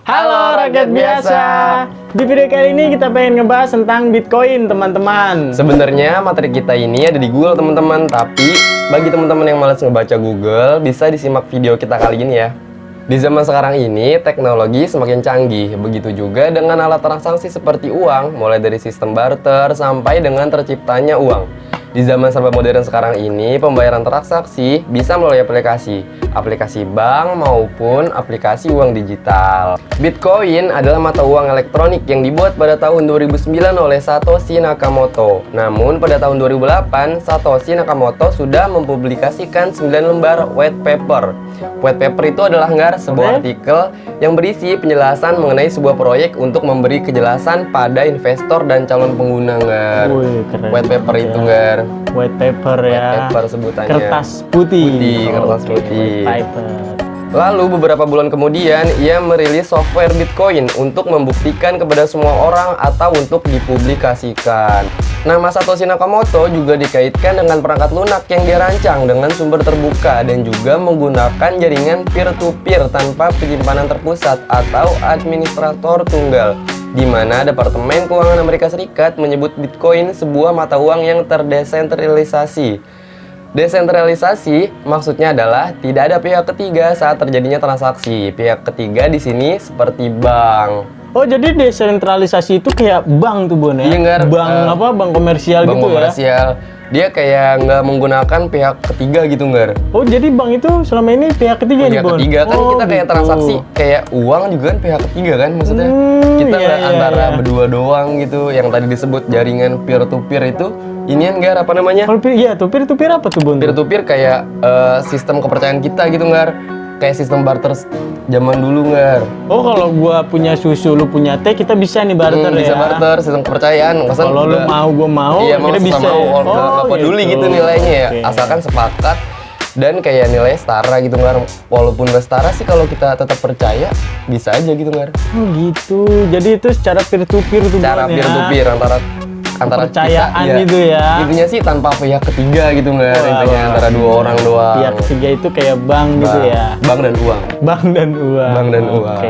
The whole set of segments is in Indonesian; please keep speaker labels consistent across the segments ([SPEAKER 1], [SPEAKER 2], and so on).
[SPEAKER 1] Halo rakyat biasa. Di video kali ini kita pengen ngebahas tentang Bitcoin, teman-teman.
[SPEAKER 2] Sebenarnya materi kita ini ada di Google, teman-teman. Tapi bagi teman-teman yang malas ngebaca Google, bisa disimak video kita kali ini ya. Di zaman sekarang ini, teknologi semakin canggih. Begitu juga dengan alat transaksi seperti uang, mulai dari sistem barter sampai dengan terciptanya uang. Di zaman serba modern sekarang ini, pembayaran transaksi bisa melalui aplikasi bank maupun aplikasi uang digital. Bitcoin adalah mata uang elektronik yang dibuat pada tahun 2009 oleh Satoshi Nakamoto. Namun pada tahun 2008, Satoshi Nakamoto sudah mempublikasikan 9 lembar white paper. White paper itu adalah sebuah artikel yang berisi penjelasan mengenai sebuah proyek untuk memberi kejelasan pada investor dan calon pengguna. White paper itu
[SPEAKER 1] White paper ya.
[SPEAKER 2] White paper sebutannya.
[SPEAKER 1] Kertas putih.
[SPEAKER 2] Kertas putih.
[SPEAKER 1] White paper.
[SPEAKER 2] Lalu beberapa bulan kemudian ia merilis software Bitcoin untuk membuktikan kepada semua orang atau untuk dipublikasikan. Nama Satoshi Nakamoto juga dikaitkan dengan perangkat lunak yang dia rancang dengan sumber terbuka dan juga menggunakan jaringan peer-to-peer tanpa penyimpanan terpusat atau administrator tunggal, di mana Departemen Keuangan Amerika Serikat menyebut Bitcoin sebuah mata uang yang terdesentralisasi. Desentralisasi maksudnya adalah tidak ada pihak ketiga saat terjadinya transaksi. Pihak ketiga di sini seperti bank.
[SPEAKER 1] Oh, jadi desentralisasi itu kayak bank tuh, Bon ya?
[SPEAKER 2] Iya,
[SPEAKER 1] Bank komersial
[SPEAKER 2] bank
[SPEAKER 1] gitu
[SPEAKER 2] komersial. Dia kayak nggak menggunakan pihak ketiga gitu, Ngar.
[SPEAKER 1] Oh, jadi bank itu selama ini pihak ketiga nih, Bon?
[SPEAKER 2] Pihak ketiga kan kita kayak
[SPEAKER 1] gitu.
[SPEAKER 2] transaksi kayak uang juga kan pihak ketiga kan maksudnya. Kita nggak antara berdua doang gitu. Yang tadi disebut jaringan peer to peer itu inian Gar, apa namanya?
[SPEAKER 1] Kalau peer-to-peer apa tuh, Bon?
[SPEAKER 2] Peer to peer kayak sistem kepercayaan kita gitu, Gar. Kayak sistem barter zaman dulu, Gar.
[SPEAKER 1] Oh, kalau gua punya susu, lu punya teh, kita bisa nih barter ya?
[SPEAKER 2] Bisa barter, sistem kepercayaan.
[SPEAKER 1] Kalau lu mau, gua mau,
[SPEAKER 2] iya,
[SPEAKER 1] kita bisa.
[SPEAKER 2] Nggak peduli gitu nilainya ya.
[SPEAKER 1] Okay.
[SPEAKER 2] Asalkan sepakat dan kayak nilai setara gitu, Gar. Walaupun nggak setara sih, kalau kita tetap percaya bisa aja gitu, Gar.
[SPEAKER 1] Oh gitu. Jadi itu secara peer-to-peer tuh,
[SPEAKER 2] Cara
[SPEAKER 1] Bon,
[SPEAKER 2] peer to peer antara
[SPEAKER 1] kepercayaan
[SPEAKER 2] kita,
[SPEAKER 1] gitu ya.
[SPEAKER 2] Intinya sih tanpa pihak ketiga gitu, Gar. Intinya antara dua orang doang.
[SPEAKER 1] Pihak ketiga itu kayak bank gitu ya.
[SPEAKER 2] Bank dan uang.
[SPEAKER 1] Bank dan uang.
[SPEAKER 2] Bank dan uang.
[SPEAKER 1] Oke.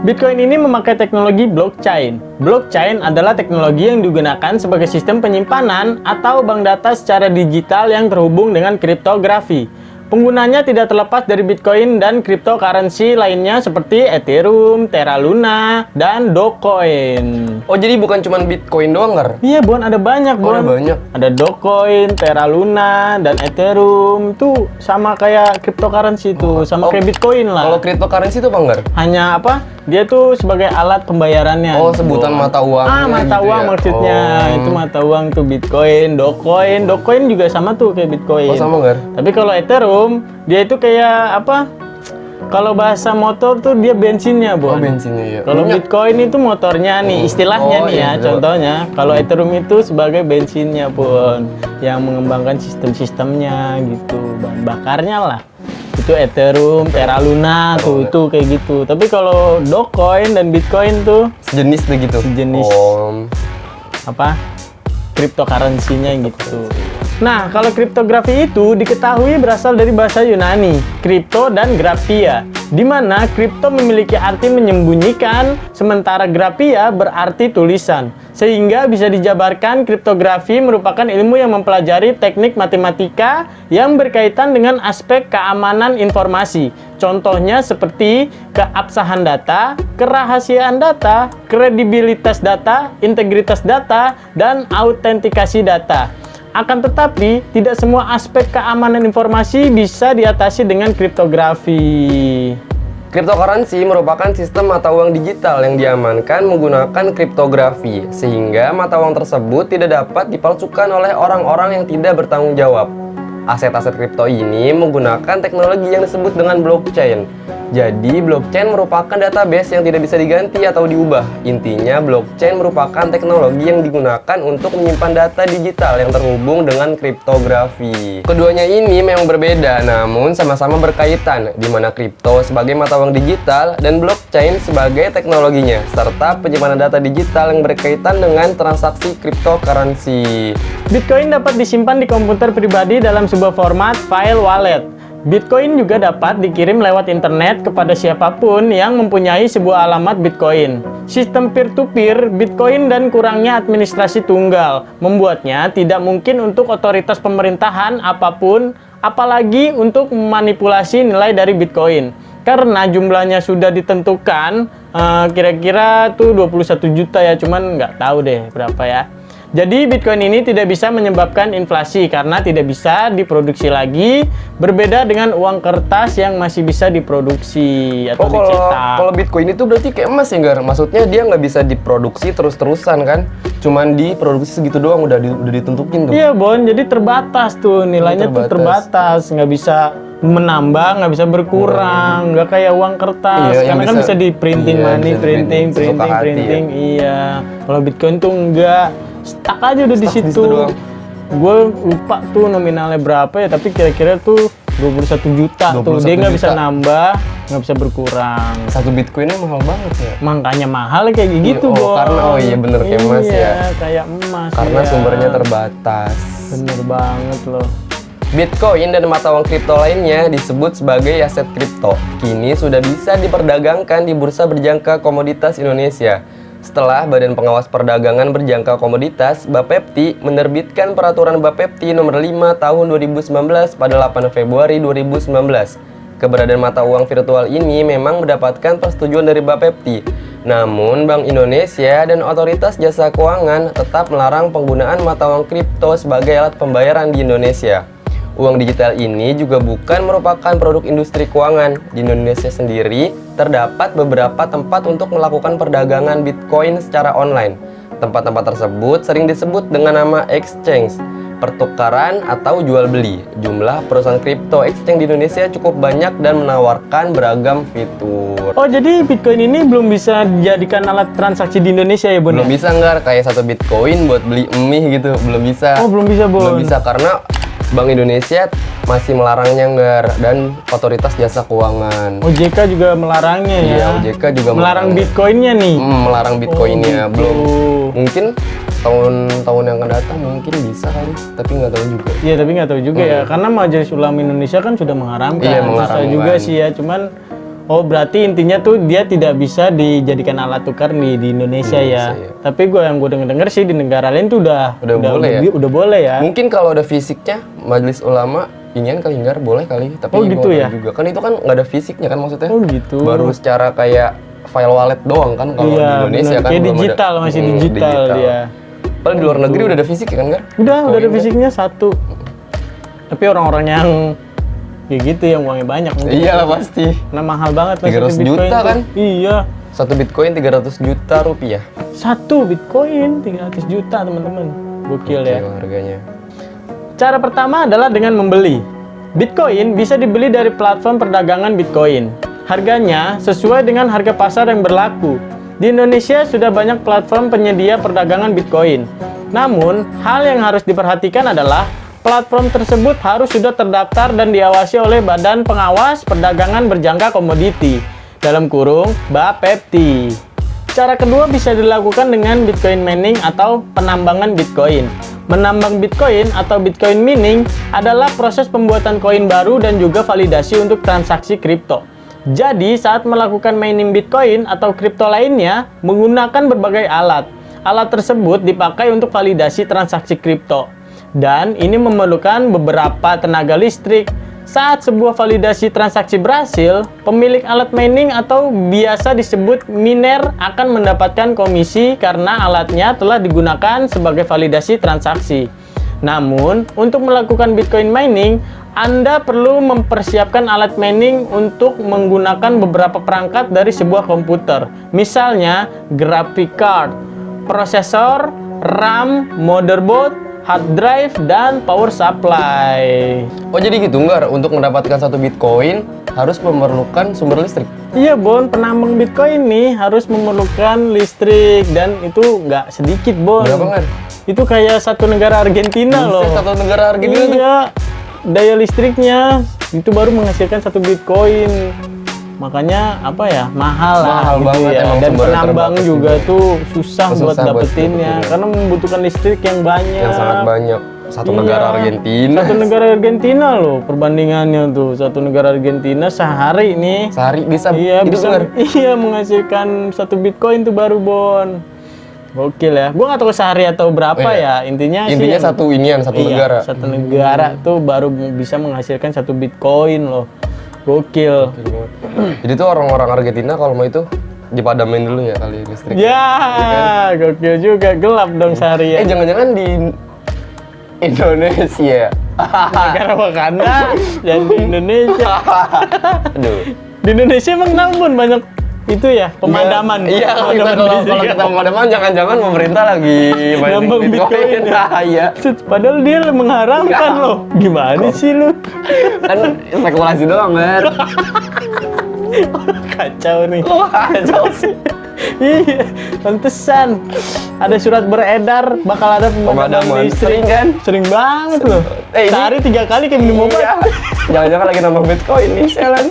[SPEAKER 1] Bitcoin ini memakai teknologi blockchain. Blockchain adalah teknologi yang digunakan sebagai sistem penyimpanan atau bank data secara digital yang terhubung dengan kriptografi. Penggunanya tidak terlepas dari Bitcoin dan cryptocurrency lainnya seperti Ethereum, Terra Luna, dan Dogecoin.
[SPEAKER 2] Oh, jadi bukan cuma Bitcoin doang, Gar?
[SPEAKER 1] Iya, Bon, ada banyak, Bon.
[SPEAKER 2] Ada banyak.
[SPEAKER 1] Ada Dogecoin, Terra Luna, dan Ethereum. Tuh sama kayak cryptocurrency tuh, sama kayak Bitcoin lah.
[SPEAKER 2] Kalau cryptocurrency itu apa, Gar?
[SPEAKER 1] Hanya apa? Dia tuh sebagai alat pembayarannya.
[SPEAKER 2] Oh, sebutan mata uang.
[SPEAKER 1] Mata
[SPEAKER 2] gitu
[SPEAKER 1] uang
[SPEAKER 2] ya?
[SPEAKER 1] maksudnya. Itu mata uang tuh Bitcoin, Dogecoin. Dogecoin juga sama tuh kayak Bitcoin.
[SPEAKER 2] Oh, sama, Gar?
[SPEAKER 1] Tapi kalau Ethereum, dia itu kayak apa? Kalau bahasa motor tuh dia bensinnya, Bon.
[SPEAKER 2] Oh, bensinnya ya.
[SPEAKER 1] Kalau Bitcoin itu motornya nih, istilahnya nih ya, contohnya. Kalau Ethereum itu sebagai bensinnya, Bon, yang mengembangkan sistem-sistemnya gitu, bahan bakarnya lah. Itu Ethereum, Terra Luna tuh, itu kayak gitu. Tapi kalau Dogecoin dan Bitcoin tuh
[SPEAKER 2] sejenis begitu.
[SPEAKER 1] Sejenis. Apa? Cryptocurrency-nya gitu. Nah, kalau kriptografi itu diketahui berasal dari bahasa Yunani, kripto dan graphia, di mana kripto memiliki arti menyembunyikan, sementara graphia berarti tulisan. Sehingga bisa dijabarkan kriptografi merupakan ilmu yang mempelajari teknik matematika yang berkaitan dengan aspek keamanan informasi. Contohnya seperti keabsahan data, kerahasiaan data, kredibilitas data, integritas data, dan autentikasi data. Akan tetapi, tidak semua aspek keamanan informasi bisa diatasi dengan kriptografi.
[SPEAKER 2] Cryptocurrency merupakan sistem mata uang digital yang diamankan menggunakan kriptografi, sehingga mata uang tersebut tidak dapat dipalsukan oleh orang-orang yang tidak bertanggung jawab. Aset-aset kripto ini menggunakan teknologi yang disebut dengan blockchain. Jadi, blockchain merupakan database yang tidak bisa diganti atau diubah. Intinya, blockchain merupakan teknologi yang digunakan untuk menyimpan data digital yang terhubung dengan kriptografi. Keduanya ini memang berbeda, namun sama-sama berkaitan, di mana kripto sebagai mata uang digital dan blockchain sebagai teknologinya, serta penyimpanan data digital yang berkaitan dengan transaksi cryptocurrency.
[SPEAKER 1] Bitcoin dapat disimpan di komputer pribadi dalam sebuah format file wallet. Bitcoin juga dapat dikirim lewat internet kepada siapapun yang mempunyai sebuah alamat Bitcoin. Sistem peer-to-peer Bitcoin dan kurangnya administrasi tunggal membuatnya tidak mungkin untuk otoritas pemerintahan apapun, apalagi untuk memanipulasi nilai dari Bitcoin. Karena jumlahnya sudah ditentukan, kira-kira tuh 21 juta ya, cuman nggak tahu deh berapa ya. Jadi Bitcoin ini tidak bisa menyebabkan inflasi karena tidak bisa diproduksi lagi, berbeda dengan uang kertas yang masih bisa diproduksi atau dicetak.
[SPEAKER 2] Kalau Bitcoin itu berarti kayak emas ya, Gar? Maksudnya dia nggak bisa diproduksi terus-terusan kan? Cuman diproduksi segitu doang, udah ditentukin tuh.
[SPEAKER 1] Iya, Bon. Jadi terbatas tuh, nilainya tuh terbatas, nggak bisa menambah, nggak bisa berkurang, nggak kayak uang kertas.
[SPEAKER 2] Iya,
[SPEAKER 1] karena kan bisa di printing money, printing. Iya. Kalau Bitcoin tuh enggak. Stuck aja udah di situ. Gue lupa tuh nominalnya berapa ya, tapi kira-kira tuh 21 juta tuh. Dia nggak bisa nambah, nggak bisa berkurang.
[SPEAKER 2] Satu Bitcoinnya mahal banget ya.
[SPEAKER 1] Makanya mahal kayak gitu,
[SPEAKER 2] Karena iya bener kayak emas ya.
[SPEAKER 1] Iya, kayak emas.
[SPEAKER 2] Karena
[SPEAKER 1] ya.
[SPEAKER 2] sumbernya terbatas.
[SPEAKER 1] Bener banget loh.
[SPEAKER 2] Bitcoin dan mata uang kripto lainnya disebut sebagai aset kripto. Kini sudah bisa diperdagangkan di Bursa Berjangka Komoditas Indonesia. Setelah Badan Pengawas Perdagangan Berjangka Komoditas (Bapepti) menerbitkan Peraturan Bapepti Nomor 5 Tahun 2019 pada 8 Februari 2019. Keberadaan mata uang virtual ini memang mendapatkan persetujuan dari Bapepti. Namun, Bank Indonesia dan Otoritas Jasa Keuangan tetap melarang penggunaan mata uang kripto sebagai alat pembayaran di Indonesia. Uang digital ini juga bukan merupakan produk industri keuangan. Di Indonesia sendiri, terdapat beberapa tempat untuk melakukan perdagangan Bitcoin secara online. Tempat-tempat tersebut sering disebut dengan nama exchange, pertukaran atau jual beli. Jumlah perusahaan kripto exchange di Indonesia cukup banyak dan menawarkan beragam fitur.
[SPEAKER 1] Oh, jadi Bitcoin ini belum bisa dijadikan alat transaksi di Indonesia ya, Bon?
[SPEAKER 2] Belum bisa nggak kayak satu Bitcoin buat beli mie gitu, belum bisa.
[SPEAKER 1] Oh, belum bisa, Bon.
[SPEAKER 2] Belum bisa karena Bank Indonesia masih melarangnya, Nggar, dan Otoritas Jasa Keuangan.
[SPEAKER 1] OJK juga melarangnya ya.
[SPEAKER 2] Iya, OJK juga
[SPEAKER 1] melarang Bitcoinnya nih.
[SPEAKER 2] Melarang Bitcoinnya.
[SPEAKER 1] gitu.
[SPEAKER 2] Belum. Mungkin tahun-tahun yang akan datang mungkin bisa kali, tapi nggak tahu juga.
[SPEAKER 1] Iya, tapi nggak tahu juga ya, karena Majelis Ulama Indonesia kan sudah mengharamkan.
[SPEAKER 2] Iya,
[SPEAKER 1] Susah
[SPEAKER 2] mengharamkan.
[SPEAKER 1] juga sih ya, cuman berarti intinya tuh dia tidak bisa dijadikan alat tukar di Indonesia ya.
[SPEAKER 2] Iya.
[SPEAKER 1] Tapi yang gue denger sih di negara lain tuh udah boleh ya.
[SPEAKER 2] Mungkin kalau ada fisiknya, Majelis Ulama inian kali, Nggar, boleh kali, tapi
[SPEAKER 1] Oh, gitu ya?
[SPEAKER 2] juga. Kan itu kan nggak ada fisiknya kan maksudnya.
[SPEAKER 1] Oh, gitu.
[SPEAKER 2] Baru secara kayak file wallet doang kan kalau di Indonesia
[SPEAKER 1] bener.
[SPEAKER 2] kan
[SPEAKER 1] Kayak
[SPEAKER 2] belum
[SPEAKER 1] digital,
[SPEAKER 2] ada.
[SPEAKER 1] masih digital dia.
[SPEAKER 2] Padahal di luar negeri udah ada fisik ya kan, Nggar?
[SPEAKER 1] Udah ada fisiknya satu. Tapi orang-orang yang kayak gitu yang uangnya banyak mungkin.
[SPEAKER 2] Iyalah pasti.
[SPEAKER 1] Nah, mahal banget
[SPEAKER 2] 300
[SPEAKER 1] Bitcoin
[SPEAKER 2] juta
[SPEAKER 1] tuh.
[SPEAKER 2] kan?
[SPEAKER 1] Iya.
[SPEAKER 2] Satu Bitcoin 300 juta rupiah.
[SPEAKER 1] Satu Bitcoin 300 juta, teman-teman. Gokil ya.
[SPEAKER 2] Harganya.
[SPEAKER 1] Cara pertama adalah dengan membeli. Bitcoin bisa dibeli dari platform perdagangan Bitcoin. Harganya sesuai dengan harga pasar yang berlaku. Di Indonesia sudah banyak platform penyedia perdagangan Bitcoin. Namun, hal yang harus diperhatikan adalah platform tersebut harus sudah terdaftar dan diawasi oleh Badan Pengawas Perdagangan Berjangka Komoditi (Bapepti). Cara kedua bisa dilakukan dengan Bitcoin mining atau penambangan Bitcoin. Menambang Bitcoin atau Bitcoin mining adalah proses pembuatan koin baru dan juga validasi untuk transaksi kripto. Jadi, saat melakukan mining Bitcoin atau kripto lainnya menggunakan berbagai alat. Alat tersebut dipakai untuk validasi transaksi kripto. Dan ini memerlukan beberapa tenaga listrik. Saat sebuah validasi transaksi berhasil, pemilik alat mining atau biasa disebut miner akan mendapatkan komisi karena alatnya telah digunakan sebagai validasi transaksi. Namun, untuk melakukan Bitcoin mining, Anda perlu mempersiapkan alat mining untuk menggunakan beberapa perangkat dari sebuah komputer. Misalnya, graphic card, prosesor, RAM, motherboard, hard drive, dan power supply.
[SPEAKER 2] Oh jadi gitu, Nggar, untuk mendapatkan satu Bitcoin harus memerlukan sumber listrik?
[SPEAKER 1] Iya, Bon, penambang Bitcoin nih harus memerlukan listrik dan itu nggak sedikit, Bon.
[SPEAKER 2] Berapa, Nggar?
[SPEAKER 1] Itu kayak satu negara Argentina loh.
[SPEAKER 2] Satu negara Argentina tuh?
[SPEAKER 1] Iya, daya listriknya itu baru menghasilkan satu Bitcoin. Makanya apa ya, mahal gitu
[SPEAKER 2] banget
[SPEAKER 1] ya.
[SPEAKER 2] emang,
[SPEAKER 1] Dan
[SPEAKER 2] sumbernya
[SPEAKER 1] penambang
[SPEAKER 2] terbatas
[SPEAKER 1] juga tuh susah buat
[SPEAKER 2] buat
[SPEAKER 1] dapetinnya
[SPEAKER 2] dapetinnya.
[SPEAKER 1] karena membutuhkan listrik yang banyak.
[SPEAKER 2] Yang sangat banyak. Satu
[SPEAKER 1] Iya.
[SPEAKER 2] negara Argentina.
[SPEAKER 1] Satu negara Argentina loh perbandingannya tuh. Satu negara Argentina sehari nih.
[SPEAKER 2] Sehari bisa
[SPEAKER 1] Iya
[SPEAKER 2] hidup
[SPEAKER 1] bisa.
[SPEAKER 2] bener.
[SPEAKER 1] Iya menghasilkan 1 Bitcoin tuh baru Bon. Gokil ya. Gua nggak tahu sehari atau berapa
[SPEAKER 2] Oh, iya.
[SPEAKER 1] ya. Intinya
[SPEAKER 2] Intinya
[SPEAKER 1] sih
[SPEAKER 2] satu inian, satu
[SPEAKER 1] iya,
[SPEAKER 2] negara.
[SPEAKER 1] Satu negara tuh baru bisa menghasilkan 1 Bitcoin loh. Gokil.
[SPEAKER 2] Jadi tuh orang-orang Argentina kalau mau itu dipadamin dulu ya kali listrik.
[SPEAKER 1] Ya, gokil juga. Gelap dong seharian.
[SPEAKER 2] Jangan-jangan di Indonesia.
[SPEAKER 1] Negara Wakanda dan di Indonesia.
[SPEAKER 2] Aduh.
[SPEAKER 1] Di Indonesia emang namun banyak itu ya pemadaman.
[SPEAKER 2] Iya, kalau
[SPEAKER 1] listrik.
[SPEAKER 2] kita pemadaman jangan-jangan pemerintah lagi
[SPEAKER 1] Nambang Bitcoin.
[SPEAKER 2] Nah, iya.
[SPEAKER 1] Padahal dia mengharamkan loh. Gimana sih lu?
[SPEAKER 2] Kan spekulasi doang, kan.
[SPEAKER 1] Kacau nih.
[SPEAKER 2] Wah, jauh sih.
[SPEAKER 1] Iya, pantesan. Ada surat beredar bakal ada pemadaman
[SPEAKER 2] Pemadaman.
[SPEAKER 1] listrik.
[SPEAKER 2] Sering kan?
[SPEAKER 1] Sering banget loh.
[SPEAKER 2] Ini-
[SPEAKER 1] Sehari 3 kali kayak minum obat.
[SPEAKER 2] Iya. Jangan-jangan lagi nambah Bitcoin nih, Selan.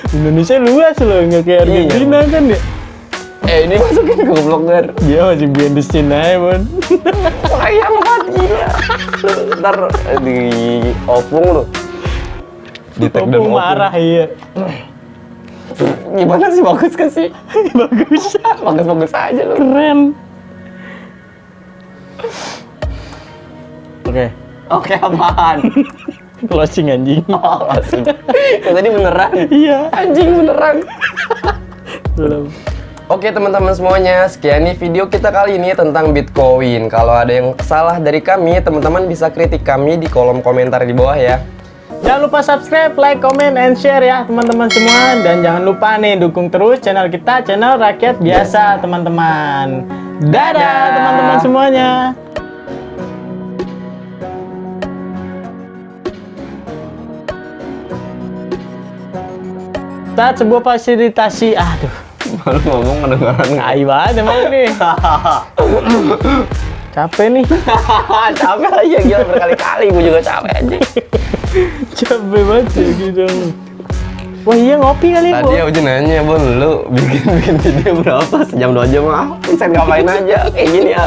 [SPEAKER 1] Indonesia luas loh, nggak kayak
[SPEAKER 2] Iya.
[SPEAKER 1] Argentina kan ya.
[SPEAKER 2] Ini masukin ke goblok, Gar.
[SPEAKER 1] Dia masih behind the scene aja, Bon.
[SPEAKER 2] Sayang banget gila. Lu ntar di opung lu. Di tag dan
[SPEAKER 1] Opung marah, iya.
[SPEAKER 2] Gimana sih, bagus kan sih?
[SPEAKER 1] Bagus.
[SPEAKER 2] Bagus-bagus aja lu.
[SPEAKER 1] Keren. Oke,
[SPEAKER 2] Oke, apaan?
[SPEAKER 1] closing anjing.
[SPEAKER 2] Oh, langsung. Ya, tadi beneran.
[SPEAKER 1] Iya.
[SPEAKER 2] Anjing beneran.
[SPEAKER 1] Belum.
[SPEAKER 2] Oke teman-teman semuanya, sekian nih video kita kali ini tentang Bitcoin. Kalau ada yang salah dari kami, teman-teman bisa kritik kami di kolom komentar di bawah ya.
[SPEAKER 1] Jangan lupa subscribe, like, comment, and share ya teman-teman semua. Dan jangan lupa nih dukung terus channel kita, channel Rakyat Biasa teman-teman. Dadah teman-teman semuanya. Saat sebuah fasilitasi, aduh,
[SPEAKER 2] Baru ngomong kedengaran nggak?
[SPEAKER 1] tai banget emang nih. Capek nih,
[SPEAKER 2] Capek lagi ya, gila berkali-kali gue juga capek aja.
[SPEAKER 1] capek banget ya gitu. Wah iya ngopi kali
[SPEAKER 2] Tadi
[SPEAKER 1] Bo.
[SPEAKER 2] Uji nanya, Bon, lu bikin video berapa? Sejam 2 jam ah? Bisa ngapain aja, kayak gini ya.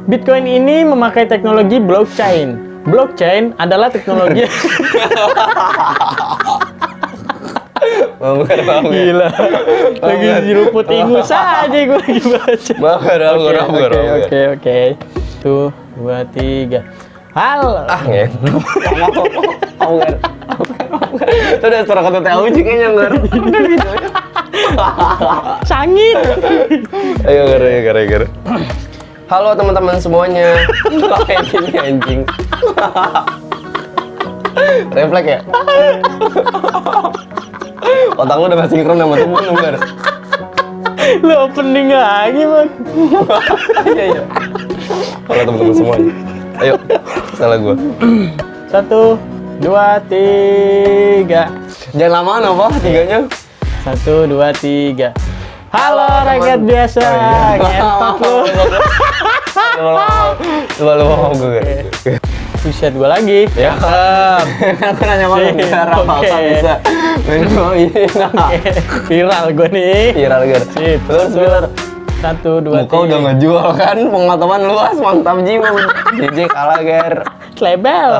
[SPEAKER 1] Bitcoin ini memakai teknologi blockchain. Blockchain adalah teknologi gila. Lagi jeruput ingus aja gue lagi baca. Oke. Tuh, 2, 3. Hal.
[SPEAKER 2] Ah, nggak. Itu udah suara kata TAU juga kayaknya, Gar.
[SPEAKER 1] Sangit.
[SPEAKER 2] Ayo, Gar. Halo teman-teman semuanya. Kayak gini anjing. Refleks ya? Otak lu udah gak sinkron sama temen lu, Gar.
[SPEAKER 1] Lu opening lagi, Man.
[SPEAKER 2] Iya. Halo teman-teman semuanya. Ayo, salah gua.
[SPEAKER 1] 1, 2, 3.
[SPEAKER 2] Jangan lamaan apa tiganya.
[SPEAKER 1] 1, 2, 3. Halo rakyat
[SPEAKER 2] teman.
[SPEAKER 1] biasa. Ngentot lu.
[SPEAKER 2] Lu mau gue.
[SPEAKER 1] Buset gua lagi.
[SPEAKER 2] Ya. Aku nanya sama
[SPEAKER 1] Sip,
[SPEAKER 2] Gar, apa
[SPEAKER 1] oke.
[SPEAKER 2] bisa main koin.
[SPEAKER 1] Viral gua nih.
[SPEAKER 2] Viral, Gar.
[SPEAKER 1] Sip.
[SPEAKER 2] Terus
[SPEAKER 1] 1, 2, 3.
[SPEAKER 2] Muka udah ngejual kan, pengetahuan luas, mantap jiwa. JJ kalah, Gar.
[SPEAKER 1] Label.